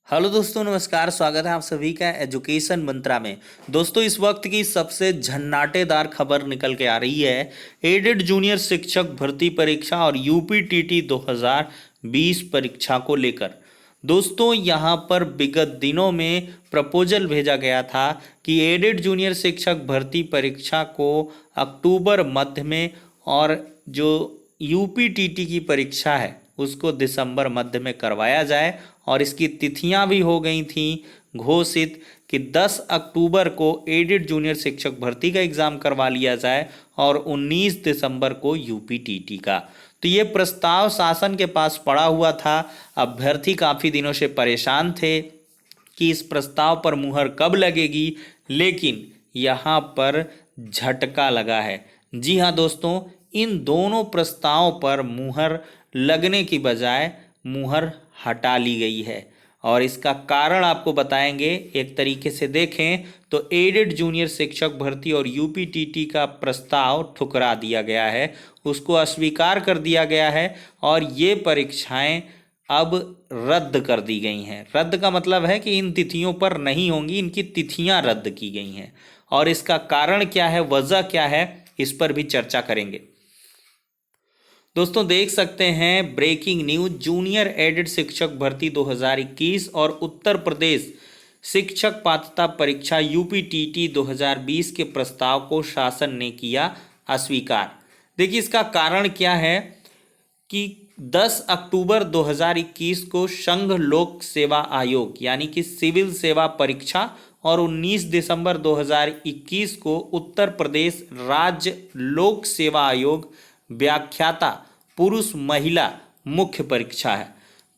Hello दोस्तों, नमस्कार। स्वागत है आप सभी का एजुकेशन मंत्रा में। दोस्तों, इस वक्त की सबसे झन्नाटेदार खबर निकल के आ रही है एडेड जूनियर शिक्षक भर्ती परीक्षा और यूपीटीटी 2020 परीक्षा को लेकर। दोस्तों, यहाँ पर विगत दिनों में प्रपोजल भेजा गया था कि एडेड जूनियर शिक्षक भर्ती परीक्षा को अक्टूबर मध्य में और जो यूपीटीटी की परीक्षा है उसको दिसंबर मध्य में करवाया जाए, और इसकी तिथियां भी हो गई थीं घोषित कि 10 अक्टूबर को एडेड जूनियर शिक्षक भर्ती का एग्ज़ाम करवा लिया जाए और 19 दिसंबर को यूपीटीटी का। तो ये प्रस्ताव शासन के पास पड़ा हुआ था। अभ्यर्थी काफ़ी दिनों से परेशान थे कि इस प्रस्ताव पर मुहर कब लगेगी, लेकिन यहाँ पर झटका लगा है। जी हाँ दोस्तों, इन दोनों प्रस्तावों पर मुहर लगने की बजाय मुहर हटा ली गई है, और इसका कारण आपको बताएंगे। एक तरीके से देखें तो एडेड जूनियर शिक्षक भर्ती और यूपीटीटी का प्रस्ताव ठुकरा दिया गया है, उसको अस्वीकार कर दिया गया है, और ये परीक्षाएं अब रद्द कर दी गई हैं। रद्द का मतलब है कि इन तिथियों पर नहीं होंगी, इनकी तिथियां रद्द की गई हैं। और इसका कारण क्या है, वजह क्या है, इस पर भी चर्चा करेंगे। दोस्तों, देख सकते हैं ब्रेकिंग न्यूज, जूनियर एडेड शिक्षक भर्ती 2021 और उत्तर प्रदेश शिक्षक पात्रता परीक्षा यूपीटीटी 2020 के प्रस्ताव को शासन ने किया अस्वीकार। देखिए, इसका कारण क्या है कि 10 अक्टूबर 2021 को संघ लोक सेवा आयोग यानी कि सिविल सेवा परीक्षा और 19 दिसंबर 2021 को उत्तर प्रदेश राज्य लोक सेवा आयोग व्याख्याता पुरुष महिला मुख्य परीक्षा है।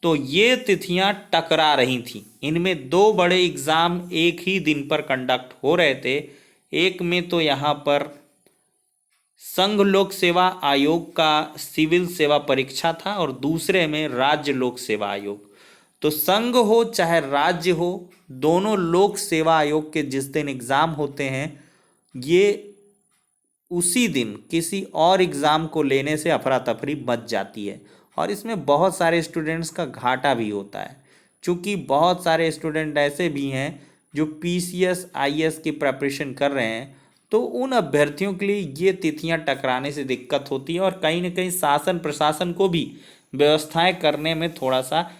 तो ये तिथियां टकरा रही थी। इनमें दो बड़े एग्ज़ाम एक ही दिन पर कंडक्ट हो रहे थे। एक में तो यहाँ पर संघ लोक सेवा आयोग का सिविल सेवा परीक्षा था और दूसरे में राज्य लोक सेवा आयोग। तो संघ हो चाहे राज्य हो, दोनों लोक सेवा आयोग के जिस दिन एग्ज़ाम होते हैं, ये उसी दिन किसी और एग्ज़ाम को लेने से अफरा तफरी मच जाती है, और इसमें बहुत सारे स्टूडेंट्स का घाटा भी होता है। क्योंकि बहुत सारे स्टूडेंट ऐसे भी हैं जो पीसीएस आईएएस की प्रिपरेशन कर रहे हैं, तो उन अभ्यर्थियों के लिए ये तिथियां टकराने से दिक्कत होती है, और कहीं ना कहीं शासन प्रशासन को भी व्यवस्थाएं करने में थोड़ा सा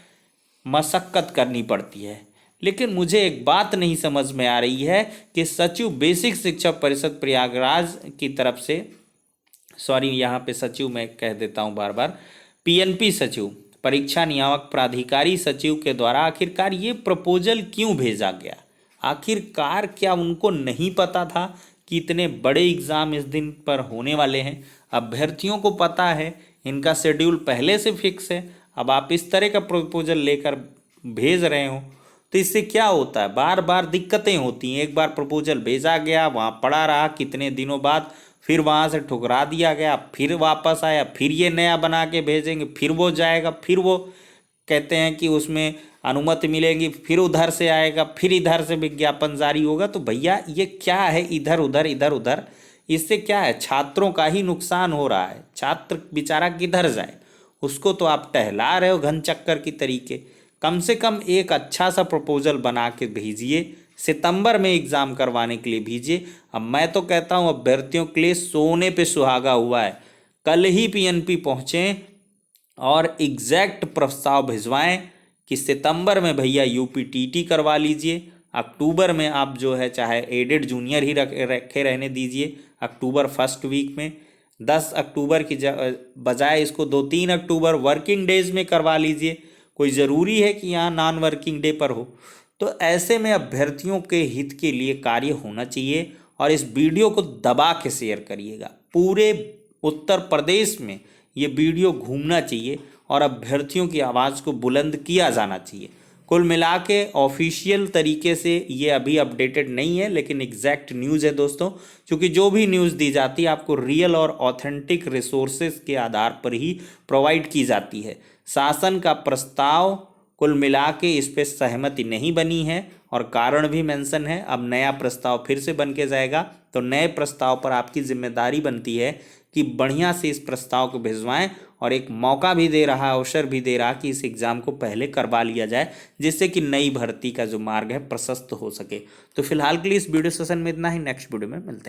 मशक्क़त करनी पड़ती है। लेकिन मुझे एक बात नहीं समझ में आ रही है कि सचिव बेसिक शिक्षा परिषद प्रयागराज की तरफ से, सॉरी यहाँ पे सचिव मैं कह देता हूँ बार बार, पीएनपी सचिव परीक्षा नियामक प्राधिकारी सचिव के द्वारा आखिरकार ये प्रपोजल क्यों भेजा गया। आखिरकार क्या उनको नहीं पता था कि इतने बड़े एग्ज़ाम इस दिन पर होने वाले हैं? अभ्यर्थियों को पता है, इनका शेड्यूल पहले से फिक्स है। अब आप इस तरह का प्रपोजल लेकर भेज रहे हो तो इससे क्या होता है, बार बार दिक्कतें होती हैं। एक बार प्रपोजल भेजा गया, वहाँ पड़ा रहा कितने दिनों बाद, फिर वहाँ से ठुकरा दिया गया, फिर वापस आया, फिर ये नया बना के भेजेंगे, फिर वो जाएगा, फिर वो कहते हैं कि उसमें अनुमति मिलेगी, फिर उधर से आएगा, फिर इधर से विज्ञापन जारी होगा। तो भैया ये क्या है, इधर उधर इधर उधर, इससे क्या है, छात्रों का ही नुकसान हो रहा है। छात्र बेचारा किधर जाए, उसको तो आप टहला रहे हो घन चक्कर की तरीके। कम से कम एक अच्छा सा प्रपोजल बना के भेजिए, सितंबर में एग्ज़ाम करवाने के लिए भेजिए। अब मैं तो कहता हूँ अभ्यर्थियों के लिए सोने पे सुहागा हुआ है, कल ही पीएनपी पहुँचें और एग्जैक्ट प्रस्ताव भिजवाएं कि सितंबर में भैया यूपीटीटी करवा लीजिए, अक्टूबर में आप जो है चाहे एडेड जूनियर ही रखे रहने दीजिए अक्टूबर फर्स्ट वीक में। 10 अक्टूबर की बजाय इसको 2-3 अक्टूबर वर्किंग डेज में करवा लीजिए। कोई ज़रूरी है कि यहाँ नॉन वर्किंग डे पर हो? तो ऐसे में अभ्यर्थियों के हित के लिए कार्य होना चाहिए, और इस वीडियो को दबा के शेयर करिएगा। पूरे उत्तर प्रदेश में ये वीडियो घूमना चाहिए और अभ्यर्थियों की आवाज़ को बुलंद किया जाना चाहिए। कुल मिला के ऑफिशियल तरीके से ये अभी अपडेटेड नहीं है, लेकिन एग्जैक्ट न्यूज़ है दोस्तों। क्योंकि जो भी न्यूज़ दी जाती है आपको रियल और ऑथेंटिक रिसोर्सेज के आधार पर ही प्रोवाइड की जाती है। शासन का प्रस्ताव कुल मिला के इस पर सहमति नहीं बनी है, और कारण भी मेंशन है। अब नया प्रस्ताव फिर से बन के जाएगा, तो नए प्रस्ताव पर आपकी जिम्मेदारी बनती है कि बढ़िया से इस प्रस्ताव को भिजवाएं और एक मौका भी दे रहा, अवसर भी दे रहा कि इस एग्ज़ाम को पहले करवा लिया जाए, जिससे कि नई भर्ती का जो मार्ग है प्रशस्त हो सके। तो फिलहाल के लिए इस वीडियो सेशन में इतना ही, नेक्स्ट वीडियो में मिलते हैं।